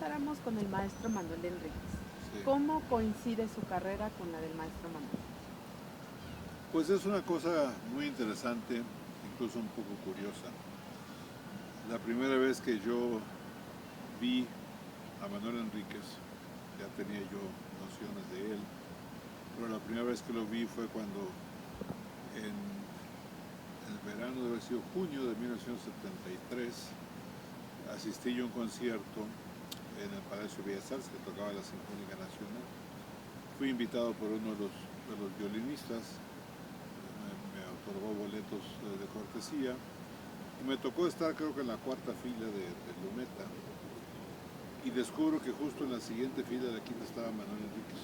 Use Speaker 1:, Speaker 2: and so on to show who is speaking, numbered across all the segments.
Speaker 1: empezáramos con el maestro Manuel Enríquez.
Speaker 2: Sí.
Speaker 1: ¿Cómo coincide su carrera con la del maestro Manuel?
Speaker 2: Pues es una cosa muy interesante, incluso un poco curiosa. La primera vez que yo vi a Manuel Enríquez, ya tenía yo nociones de él, pero la primera vez que lo vi fue cuando en el verano, debe haber sido junio de 1973, asistí yo a un concierto en el Palacio Bellas Artes que tocaba la Sinfónica Nacional. Fui invitado por uno de los violinistas, me otorgó boletos de cortesía y me tocó estar creo que en la cuarta fila de Luneta y descubro que justo en la siguiente fila de la quinta estaba Manuel Enríquez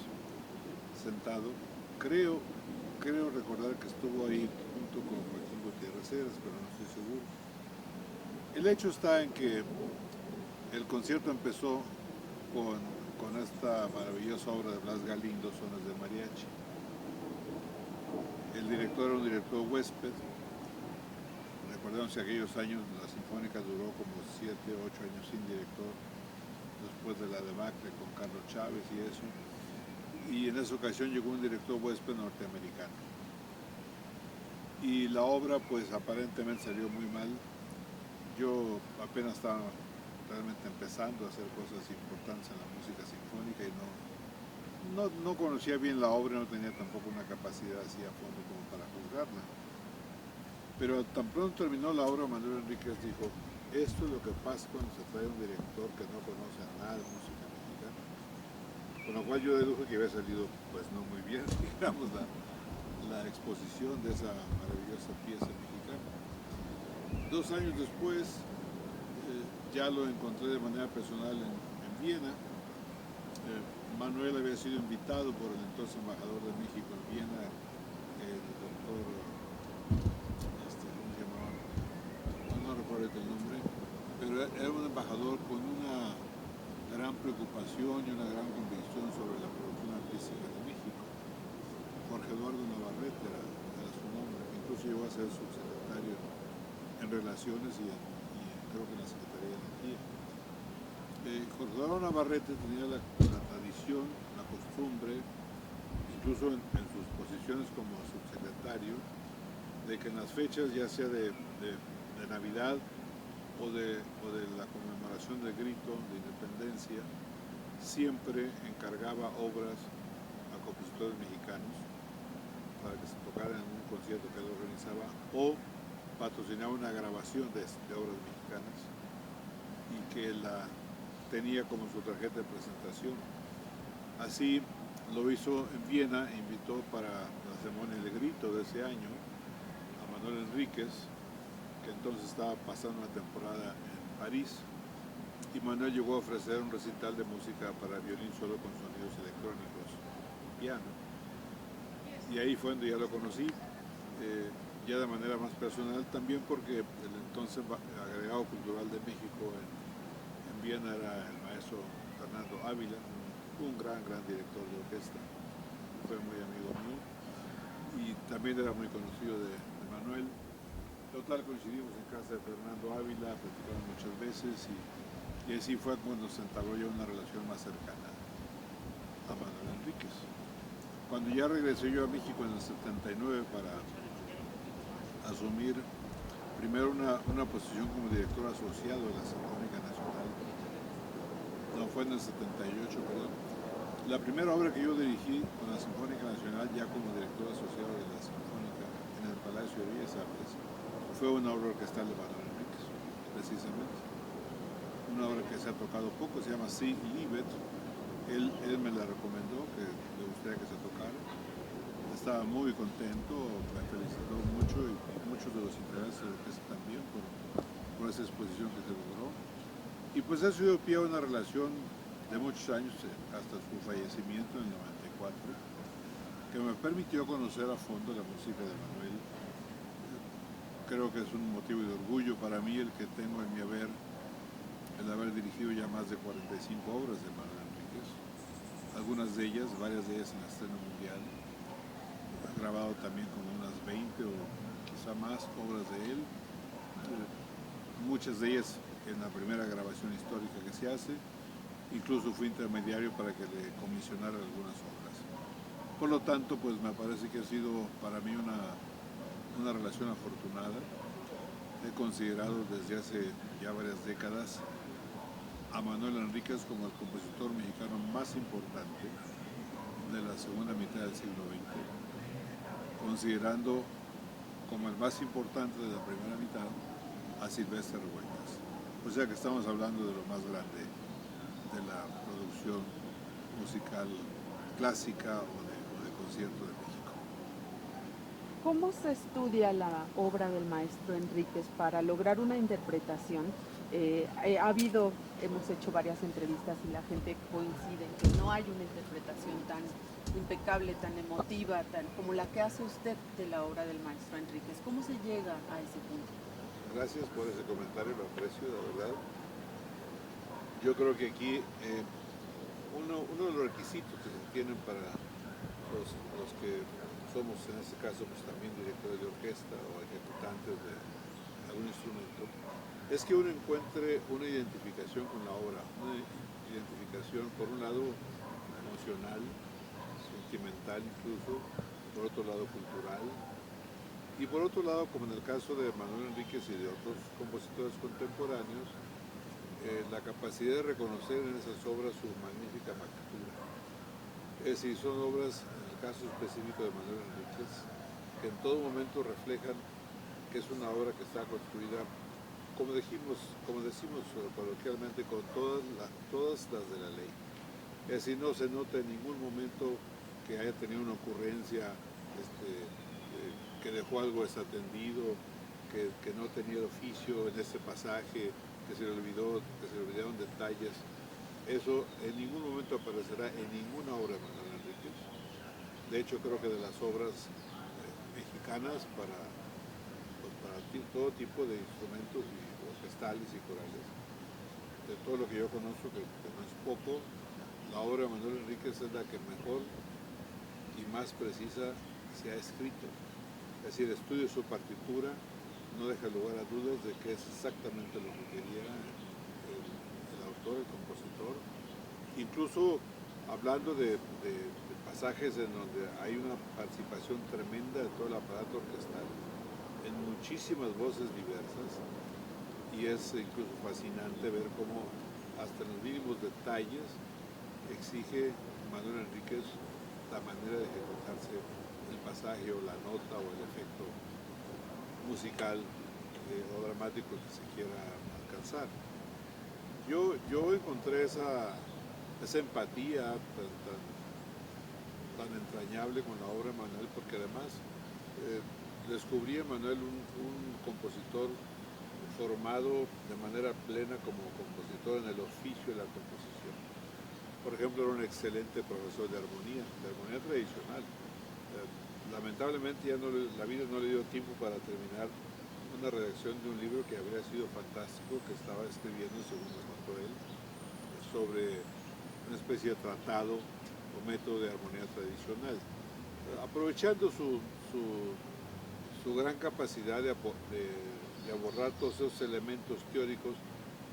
Speaker 2: sentado. Creo recordar que estuvo ahí junto con Joaquín Gutiérrez Heras, pero no estoy seguro. El hecho está en que el concierto empezó con esta maravillosa obra de Blas Galindo, Sones de Mariachi. El director era un director huésped. Recordemos que aquellos años la Sinfónica duró como 7, 8 años sin director, después de la debacle con Carlos Chávez y eso. Y en esa ocasión llegó un director huésped norteamericano. Y la obra pues aparentemente salió muy mal. Yo apenas estaba realmente empezando a hacer cosas importantes en la música sinfónica y no conocía bien la obra, no tenía tampoco una capacidad así a fondo como para juzgarla. Pero tan pronto terminó la obra, Manuel Enríquez dijo, esto es lo que pasa cuando se trae un director que no conoce nada de música mexicana. Con lo cual yo deduje que había salido pues no muy bien, digamos, la exposición de esa maravillosa pieza mexicana. 2 años después ya lo encontré de manera personal en Viena. Manuel había sido invitado por el entonces embajador de México en Viena, el doctor, ¿cómo se llamaba? No recuerdo el nombre, pero era un embajador con una gran preocupación y una gran convicción sobre la producción artística de México. Jorge Eduardo Navarrete era su nombre, incluso llegó a ser subsecretario en Relaciones y creo que en la Secretaría de Energía. Jorge Eduardo Navarrete tenía la tradición, la costumbre, incluso en sus posiciones como subsecretario, de que en las fechas, ya sea de Navidad o de la conmemoración del grito de independencia, siempre encargaba obras a compositores mexicanos para que se tocaran en un concierto que él organizaba o patrocinaba una grabación de obras mexicanas y que la tenía como su tarjeta de presentación. Así lo hizo en Viena, invitó para la ceremonia del grito de ese año a Manuel Enríquez, que entonces estaba pasando una temporada en París, y Manuel llegó a ofrecer un recital de música para violín solo con sonidos electrónicos, piano. Y ahí fue donde ya lo conocí, ya de manera más personal, también porque el entonces agregado cultural de México en Viena era el maestro Fernando Ávila, un gran director de orquesta, fue muy amigo mío y también era muy conocido de Manuel. Total, coincidimos en casa de Fernando Ávila, platicamos muchas veces y así fue cuando se entabló ya una relación más cercana a Manuel Enríquez. Cuando ya regresé yo a México en el 79 para asumir primero una posición como director asociado de la Sinfónica Nacional, no, fue en el 78, perdón. La primera obra que yo dirigí con la Sinfónica Nacional, ya como director asociado de la Sinfónica en el Palacio de Bellas Artes, fue una obra orquestal de Manuel Enríquez, precisamente. Una obra que se ha tocado poco, se llama See Liebet. Él me la recomendó, que le gustaría que se tocara. Estaba muy contento, me felicitó mucho y muchos de los integrantes de la orquesta también por esa exposición que se logró. Y pues eso dio pie a una relación de muchos años, hasta su fallecimiento en el 94, que me permitió conocer a fondo la música de Manuel. Creo que es un motivo de orgullo para mí el que tengo en mi haber el haber dirigido ya más de 45 obras de Manuel Enríquez, algunas de ellas, varias de ellas en la escena mundial. He grabado también como unas 20 o quizá más obras de él, muchas de ellas en la primera grabación histórica que se hace, incluso fui intermediario para que le comisionara algunas obras. Por lo tanto, pues me parece que ha sido para mí una relación afortunada. He considerado desde hace ya varias décadas a Manuel Enríquez como el compositor mexicano más importante de la segunda mitad del siglo XX, considerando como el más importante de la primera mitad a Silvestre Revueltas. O sea que estamos hablando de lo más grande de la producción musical clásica o de concierto de México.
Speaker 1: ¿Cómo se estudia la obra del maestro Enríquez para lograr una interpretación? Hemos hecho varias entrevistas y la gente coincide en que no hay una interpretación tan impecable, tan emotiva, tan como la que hace usted de la obra del maestro Enríquez. ¿Cómo se llega a ese punto?
Speaker 2: Gracias por ese comentario, lo aprecio, de verdad. Yo creo que aquí uno de los requisitos que se tienen para los que somos, en este caso, pues también directores de orquesta o ejecutantes de algún instrumento, es que uno encuentre una identificación con la obra, una identificación, por un lado, emocional, sentimental incluso, por otro lado, cultural, y por otro lado, como en el caso de Manuel Enríquez y de otros compositores contemporáneos, la capacidad de reconocer en esas obras su magnífica factura. Es decir, son obras, en el caso específico de Manuel Enríquez, que en todo momento reflejan que es una obra que está construida, como decimos coloquialmente, con todas las de la ley. Es decir, no se nota en ningún momento que haya tenido una ocurrencia, que dejó algo desatendido, que no tenía el oficio en ese pasaje, que se le olvidaron detalles. Eso en ningún momento aparecerá en ninguna obra de Manuel Enríquez. De hecho, creo que de las obras mexicanas para todo tipo de instrumentos orquestales y corales, de todo lo que yo conozco, que no es poco, la obra de Manuel Enríquez es la que mejor y más precisa se ha escrito. Es decir, el estudio de su partitura no deja lugar a dudas de que es exactamente lo que quería el autor, el compositor. Incluso hablando de pasajes en donde hay una participación tremenda de todo el aparato orquestal, en muchísimas voces diversas, y es incluso fascinante ver cómo hasta en los mínimos detalles exige Manuel Enríquez la manera de ejecutarse el pasaje o la nota o el efecto musical o dramático que se quiera alcanzar. Yo encontré esa empatía tan entrañable con la obra de Manuel, porque además descubrí en Manuel un compositor formado de manera plena como compositor en el oficio de la composición. Por ejemplo, era un excelente profesor de armonía tradicional. Lamentablemente ya la vida no le dio tiempo para terminar una redacción de un libro que habría sido fantástico, que estaba escribiendo, según me contó él, sobre una especie de tratado o método de armonía tradicional, aprovechando su gran capacidad de abordar todos esos elementos teóricos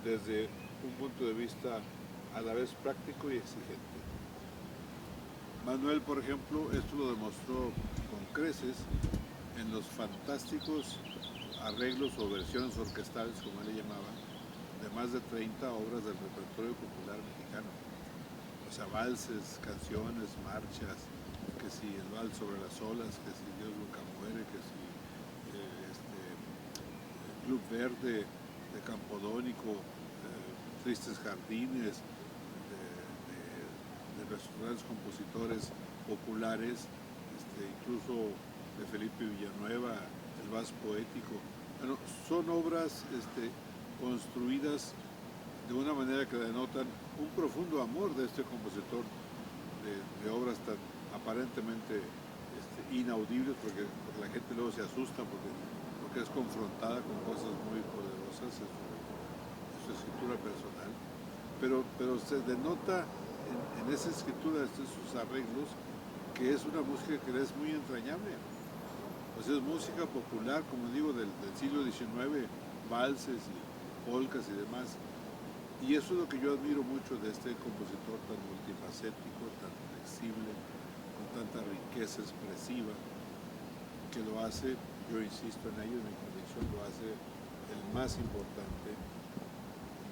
Speaker 2: desde un punto de vista a la vez práctico y exigente. Manuel, por ejemplo, esto lo demostró con creces en los fantásticos arreglos o versiones orquestales, como él le llamaba, de más de 30 obras del repertorio popular mexicano. O sea, valses, canciones, marchas, que si el vals sobre las olas, que si Dios nunca muere, que si el Club Verde de Campodónico, Tristes Jardines, de los grandes compositores populares, incluso de Felipe Villanueva, el Vals Poético. Bueno, son obras construidas de una manera que denotan un profundo amor de este compositor de obras tan aparentemente inaudibles, porque la gente luego se asusta porque es confrontada con cosas muy poderosas en su escritura personal, pero se denota en esa escritura, en sus arreglos, que es una música que es muy entrañable. Pues es música popular, como digo, del siglo XIX, valses y polcas y demás, Y eso es lo que yo admiro mucho de este compositor tan multifacético, tan flexible, con tanta riqueza expresiva, que lo hace, yo insisto en ello, en mi convicción, lo hace el más importante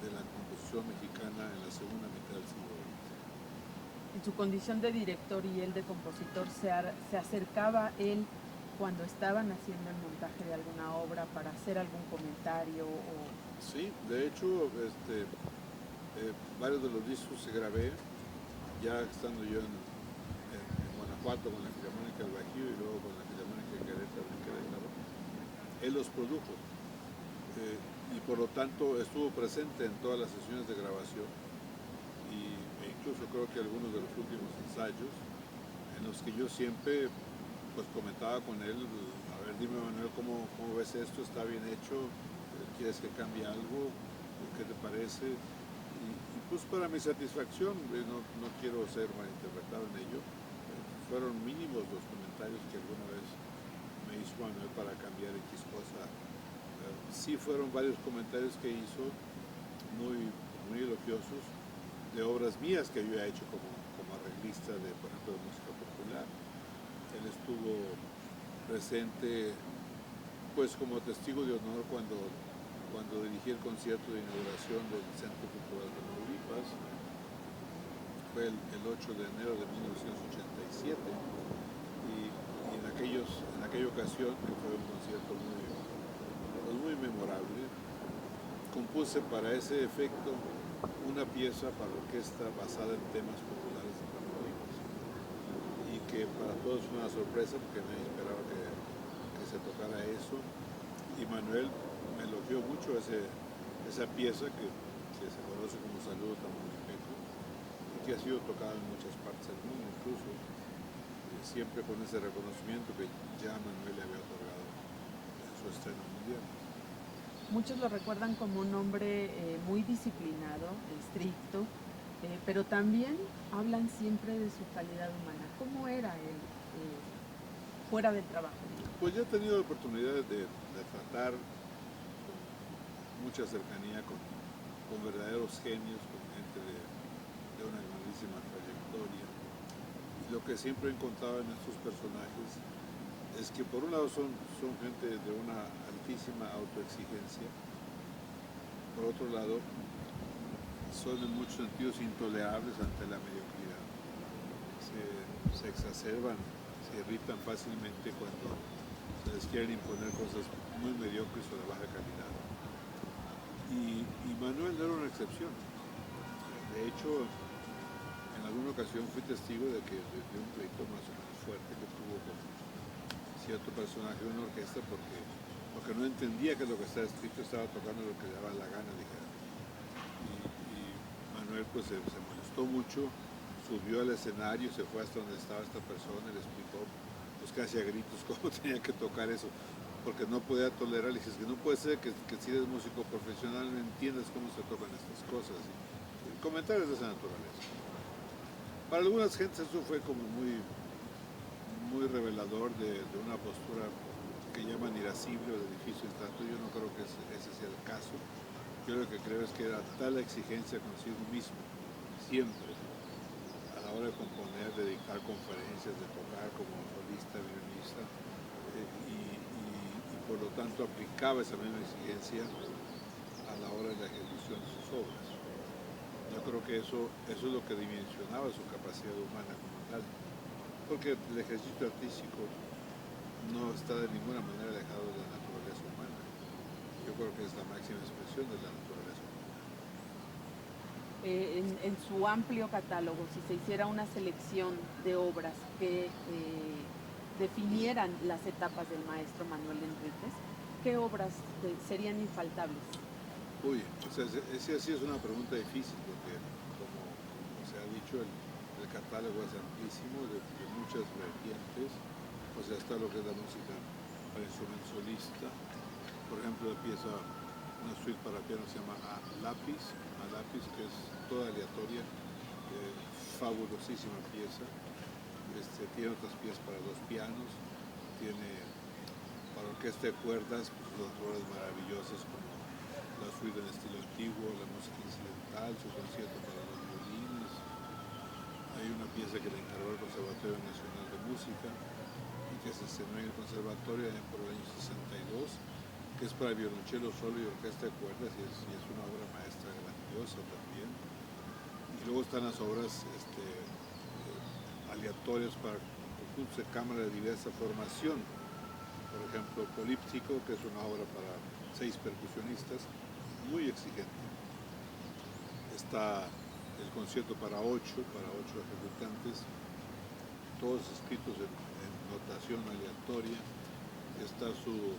Speaker 2: de la composición mexicana en la segunda mitad del siglo XX.
Speaker 1: En su condición de director y él de compositor, ¿se acercaba él cuando estaban haciendo el montaje de alguna obra para hacer algún comentario?
Speaker 2: Sí, de hecho, varios de los discos que grabé, ya estando yo en Guanajuato con la Filarmónica del Bajío y luego con la Filarmónica de Querétaro, él los produjo. Y por lo tanto estuvo presente en todas las sesiones de grabación e incluso creo que algunos de los últimos ensayos en los que yo siempre pues comentaba con él, a ver, dime Manuel, ¿cómo ves esto? ¿Está bien hecho? ¿Quieres que cambie algo? ¿Qué te parece? Y pues para mi satisfacción, no quiero ser malinterpretado en ello, fueron mínimos los comentarios que alguna vez me hizo Manuel para cambiar X cosa. Sí fueron varios comentarios que hizo muy, muy elogiosos de obras mías que yo he hecho como arreglista de, por ejemplo, de música popular. Él estuvo presente pues como testigo de honor cuando dirigí el concierto de inauguración del Centro Cultural de Tamaulipas. Fue el 8 de enero de 1987 y en aquella ocasión, que fue un concierto muy memorable, compuse para ese efecto una pieza para orquesta basada en temas populares de Tamaulipas y que para todos fue una sorpresa porque nadie esperaba que se tocara eso, y Manuel me elogió mucho esa pieza que se conoce como Saludo Tamaulipeco y que ha sido tocada en muchas partes del mundo, incluso siempre con ese reconocimiento que ya Manuel le había otorgado en su estreno mundial.
Speaker 1: Muchos lo recuerdan como un hombre muy disciplinado, estricto, pero también hablan siempre de su calidad humana. ¿Cómo era él fuera del trabajo?
Speaker 2: Pues yo he tenido la oportunidad de tratar con mucha cercanía con verdaderos genios, con gente de una grandísima trayectoria. Y lo que siempre he encontrado en estos personajes es que por un lado son gente de una altísima autoexigencia, por otro lado son en muchos sentidos intolerables ante la mediocridad. Se exacerban, se irritan fácilmente cuando se les quieren imponer cosas muy mediocres o de baja calidad. Y Manuel no era una excepción. De hecho, en alguna ocasión fui testigo de un pleito más o menos fuerte que tuvo con cierto personaje de una orquesta porque no entendía que lo que estaba escrito estaba tocando lo que le daba la gana, dijera. Y Manuel pues se molestó mucho, subió al escenario, se fue hasta donde estaba esta persona y le explicó pues casi a gritos cómo tenía que tocar eso, porque no podía tolerar. Le dije, que no puede ser que si eres músico profesional no entiendas cómo se tocan estas cosas. Y comentarios de esa naturaleza. Para algunas gentes eso fue como muy revelador de una postura que llaman irascible o de difícil trato. Yo no creo que ese sea el caso. Yo lo que creo es que era tal la exigencia consigo mismo, siempre, a la hora de componer, de dictar conferencias, de tocar como solista, violinista, y por lo tanto aplicaba esa misma exigencia a la hora de la ejecución de sus obras. Yo creo que eso es lo que dimensionaba su capacidad humana como tal, porque el ejercicio artístico no está de ninguna manera alejado de la naturaleza humana. Yo creo que es la máxima expresión de la naturaleza humana.
Speaker 1: En su amplio catálogo, si se hiciera una selección de obras que definieran las etapas del maestro Manuel Enríquez, ¿qué obras serían infaltables?
Speaker 2: Uy, o sea, esa sí es una pregunta difícil, porque como se ha dicho, el catálogo es amplísimo, de muchas vertientes. O sea, está lo que es la música para instrumento solista. Por ejemplo, empieza una suite para piano que se llama A Lápiz, que es toda aleatoria, fabulosísima pieza. Tiene otras piezas para dos pianos, tiene para orquesta de cuerdas, pues, otras obras maravillosas como la suite en estilo antiguo, la música incidental, su concierto para los violines. Hay una pieza que le encargó el Conservatorio Nacional de Música y que se estrenó en el conservatorio por el año 62, que es para violonchelo solo y orquesta de cuerdas, y es una obra maestra grandiosa también. Y luego están las obras aleatorias para conjuntos de cámara de diversa formación. Por ejemplo, Políptico, que es una obra para 6 percusionistas, muy exigente. Está el concierto para 8 ejecutantes, todos escritos en notación aleatoria. Está su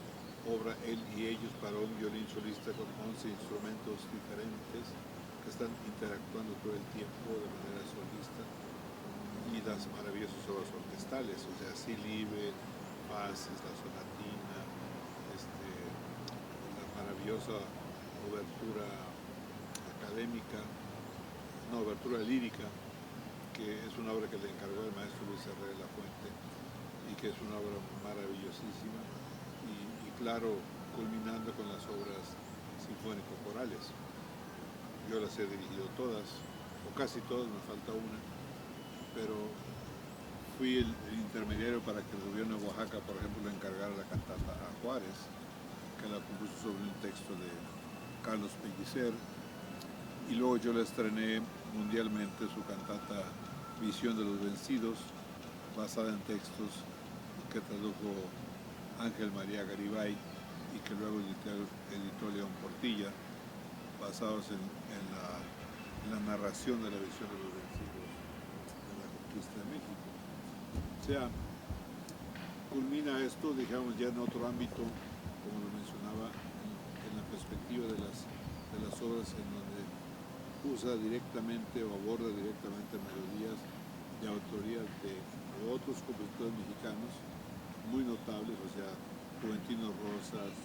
Speaker 2: obra Él y Ellos para un violín solista con 11 instrumentos diferentes que están interactuando todo el tiempo de manera solista, y las maravillosas obras orquestales, o sea, Si Libre, Fases, la sonatina, la maravillosa obertura académica, obertura lírica, que es una obra que le encargó el maestro Luis Herrera de la Fuente y que es una obra maravillosísima, y claro, culminando con las obras sinfónico-corales. Yo las he dirigido todas, o casi todas, me falta una, pero fui el intermediario para que el gobierno de Oaxaca, por ejemplo, le encargara la cantata a Juárez, que la compuso sobre un texto de Carlos Pellicer, y luego yo la estrené mundialmente, su cantata Visión de los Vencidos, basada en textos que tradujo Ángel María Garibay y que luego editó León Portilla, basados en la narración de la visión de los vencidos de la conquista de México. O sea, culmina esto, digamos, ya en otro ámbito, como lo mencionaba, en la perspectiva de las obras en donde usa directamente o aborda directamente melodías de autoría de otros compositores mexicanos muy notables, o sea, Juventino Rosas,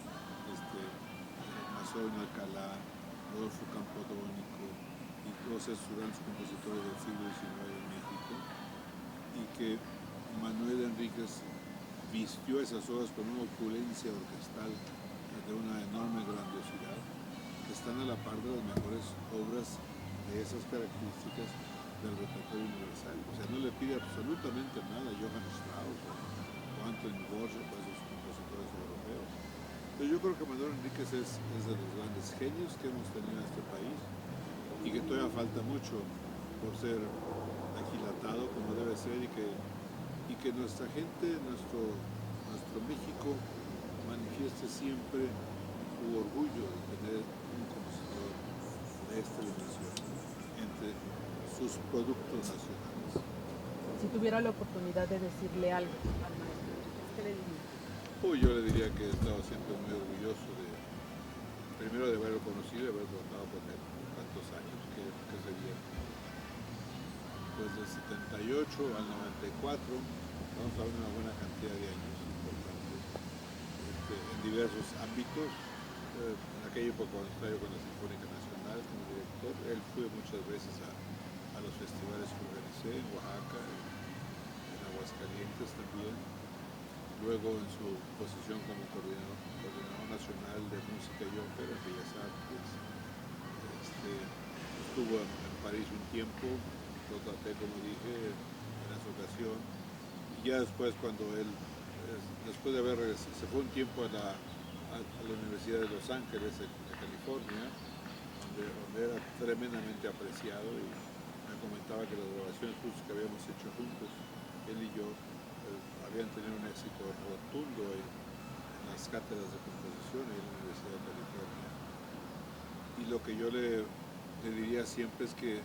Speaker 2: Macedonio Alcalá, Rodolfo Campodónico y todos estos grandes compositores del siglo XIX en México, y que Manuel Enríquez vistió esas obras con una opulencia orquestal de una enorme grandiosidad, que están a la par de las mejores obras de esas características del repertorio universal. O sea, no le pide absolutamente nada a Johann Strauss o Anton Dvorak o a esos compositores europeos. Pero yo creo que Manuel Enríquez es de los grandes genios que hemos tenido en este país, y que todavía falta mucho por ser aquilatado como debe ser, y que nuestra gente, nuestro México, manifieste siempre su orgullo de tener un compositor de esta dimensión entre sus productos nacionales.
Speaker 1: Si tuviera la oportunidad de decirle algo al maestro, ¿qué le diría?
Speaker 2: Yo le diría que he estado siempre muy orgulloso primero de haberlo conocido y haber tratado con él tantos años, que sería pues del 78 al 94, vamos a ver una buena cantidad de años importantes, en diversos ámbitos. En aquella época cuando estaba yo con la Sinfónica Nacional como director, él fue muchas veces a los festivales que organicé en Oaxaca, en Aguascalientes también. Luego en su posición como coordinador nacional de música y ópera en Bellas Artes. Estuvo en París un tiempo, lo traté, como dije, en esa ocasión. Y ya después, cuando él, después de haber regresado, se fue un tiempo a la Universidad de Los Ángeles, de California, donde era tremendamente apreciado, y me comentaba que las grabaciones justo que habíamos hecho juntos, él y yo, habían tenido un éxito rotundo en las cátedras de composición en la Universidad de California. Y lo que yo le diría siempre es que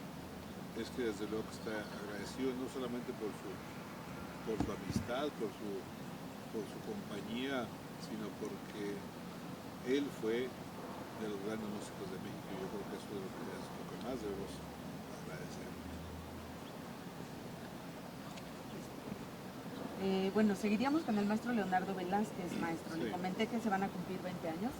Speaker 2: desde luego que está agradecido no solamente por su amistad, por su compañía, sino porque él fue de los grandes músicos de México, y yo creo que eso es lo que más debemos agradecer.
Speaker 1: Bueno, seguiríamos con el maestro Leonardo Velázquez, maestro.
Speaker 2: Sí.
Speaker 1: Le comenté que se van a cumplir 20 años